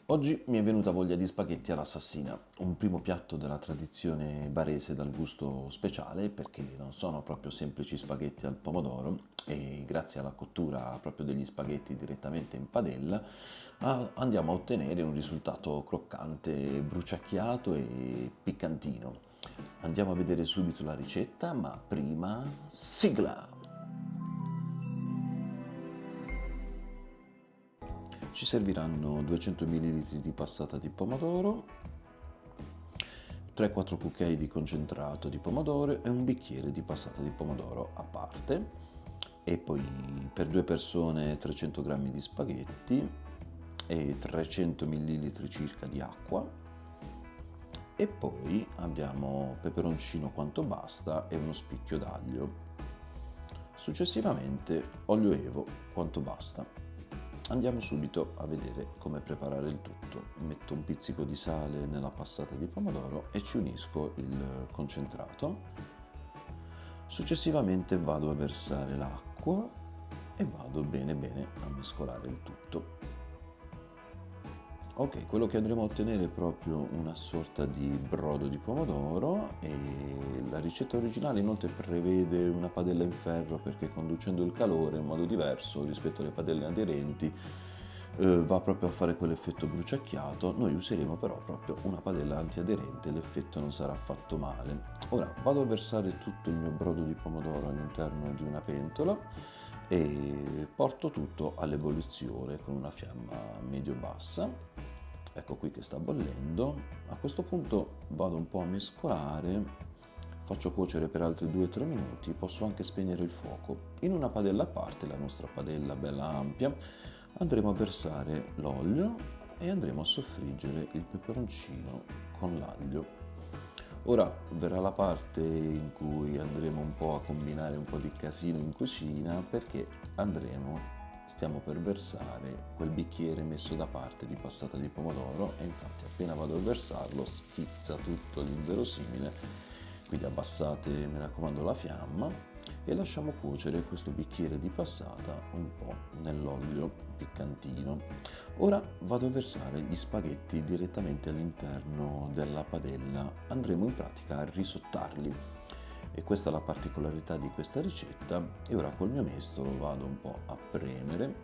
Oggi mi è venuta voglia di spaghetti all'assassina, un primo piatto della tradizione barese dal gusto speciale perché non sono proprio semplici spaghetti al pomodoro e grazie alla cottura proprio degli spaghetti direttamente in padella andiamo a ottenere un risultato croccante, bruciacchiato e piccantino. Andiamo a vedere subito la ricetta, ma prima sigla! Ci serviranno 200 ml di passata di pomodoro, 3-4 cucchiai di concentrato di pomodoro e un bicchiere di passata di pomodoro a parte. E poi per due persone 300 g di spaghetti e 300 ml circa di acqua. E poi abbiamo peperoncino quanto basta e uno spicchio d'aglio. Successivamente olio evo quanto basta. Andiamo subito a vedere come preparare il tutto. Metto un pizzico di sale nella passata di pomodoro e ci unisco il concentrato. Successivamente vado a versare l'acqua e vado bene a mescolare il tutto. Ok, quello che andremo a ottenere è proprio una sorta di brodo di pomodoro e la ricetta originale inoltre prevede una padella in ferro perché conducendo il calore in modo diverso rispetto alle padelle aderenti va proprio a fare quell'effetto bruciacchiato. Noi useremo però proprio una padella antiaderente, l'effetto non sarà affatto male. Ora vado a versare tutto il mio brodo di pomodoro all'interno di una pentola e porto tutto all'ebollizione con una fiamma medio-bassa. Ecco qui che sta bollendo. A questo punto vado un po' a mescolare, faccio cuocere per altri 2-3 minuti, posso anche spegnere il fuoco. In una padella a parte, la nostra padella bella ampia, andremo a versare l'olio e andremo a soffriggere il peperoncino con l'aglio. Ora verrà la parte in cui andremo un po' a combinare un po' di casino in cucina perché stiamo per versare quel bicchiere messo da parte di passata di pomodoro e infatti appena vado a versarlo schizza tutto l'inverosimile, quindi abbassate mi raccomando la fiamma e lasciamo cuocere questo bicchiere di passata un po' nell'olio piccantino. Ora vado a versare gli spaghetti direttamente all'interno della padella, andremo in pratica a risottarli e questa è la particolarità di questa ricetta. E ora col mio mestolo vado un po' a premere.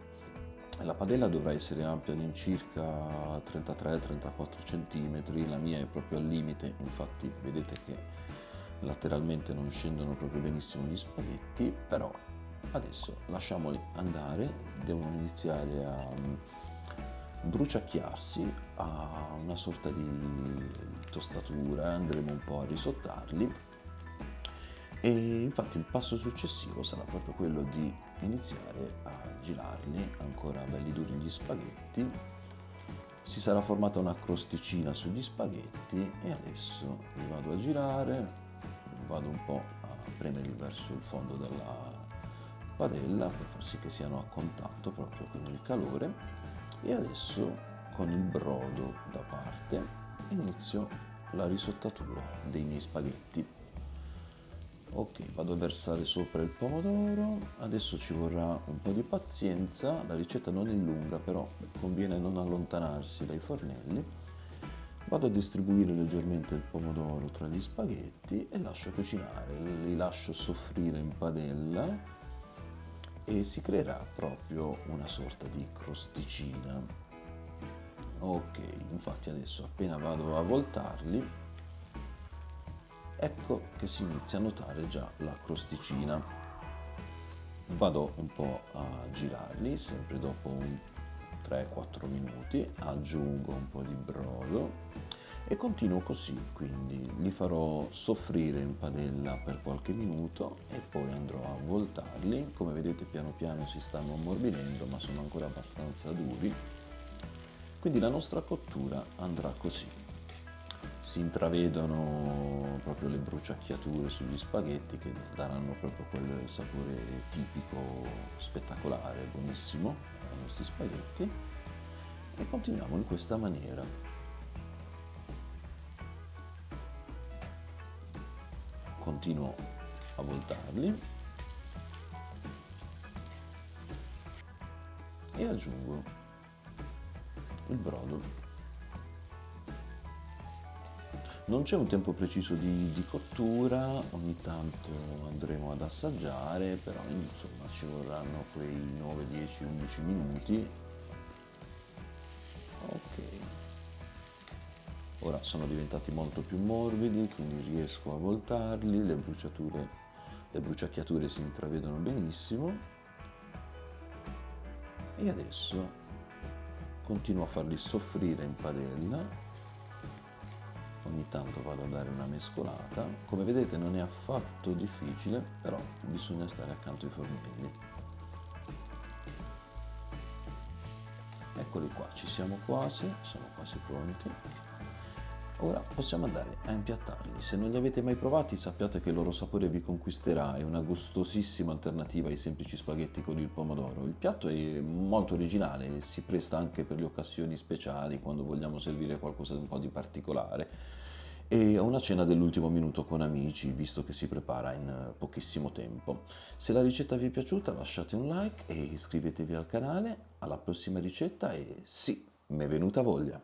La padella dovrà essere ampia all'incirca 33-34 cm, la mia è proprio al limite, infatti vedete che lateralmente non scendono proprio benissimo gli spaghetti, però adesso lasciamoli andare, devono iniziare a bruciacchiarsi a una sorta di tostatura, andremo un po' a risottarli e infatti il passo successivo sarà proprio quello di iniziare a girarli ancora belli duri gli spaghetti. Si sarà formata una crosticina sugli spaghetti e adesso li vado a girare, vado un po' a premerli verso il fondo della padella per far sì che siano a contatto proprio con il calore e adesso con il brodo da parte inizio la risottatura dei miei spaghetti. Ok, vado a versare sopra il pomodoro, adesso ci vorrà un po' di pazienza, la ricetta non è lunga però conviene non allontanarsi dai fornelli. Vado a distribuire leggermente il pomodoro tra gli spaghetti e lascio cucinare, li lascio soffrire in padella e si creerà proprio una sorta di crosticina. Ok, infatti adesso appena vado a voltarli, ecco che si inizia a notare già la crosticina. Vado un po' a girarli, sempre dopo un 3-4 minuti, aggiungo un po' di brodo e continuo così, quindi li farò soffrire in padella per qualche minuto e poi andrò a voltarli. Come vedete piano piano si stanno ammorbidendo ma sono ancora abbastanza duri, quindi la nostra cottura andrà così. Si intravedono proprio le bruciacchiature sugli spaghetti che daranno proprio quel sapore tipico, spettacolare, buonissimo ai nostri spaghetti e continuiamo in questa maniera. Continuo a voltarli e aggiungo il brodo Non c'è un tempo preciso di cottura, ogni tanto andremo ad assaggiare, però insomma ci vorranno quei 9, 10, 11 minuti. Ok, ora sono diventati molto più morbidi, quindi riesco a voltarli, le bruciacchiature si intravedono benissimo e adesso continuo a farli soffrire in padella. Ogni tanto vado a dare una mescolata. Come vedete non è affatto difficile, però bisogna stare accanto ai fornelli. Eccoli qua, ci siamo quasi, sono quasi pronti. Ora possiamo andare a impiattarli. Se non li avete mai provati, sappiate che il loro sapore vi conquisterà, è una gustosissima alternativa ai semplici spaghetti con il pomodoro. Il piatto è molto originale e si presta anche per le occasioni speciali, quando vogliamo servire qualcosa di un po' di particolare. E a una cena dell'ultimo minuto con amici, visto che si prepara in pochissimo tempo. Se la ricetta vi è piaciuta, lasciate un like e iscrivetevi al canale. Alla prossima ricetta e sì, mi è venuta voglia!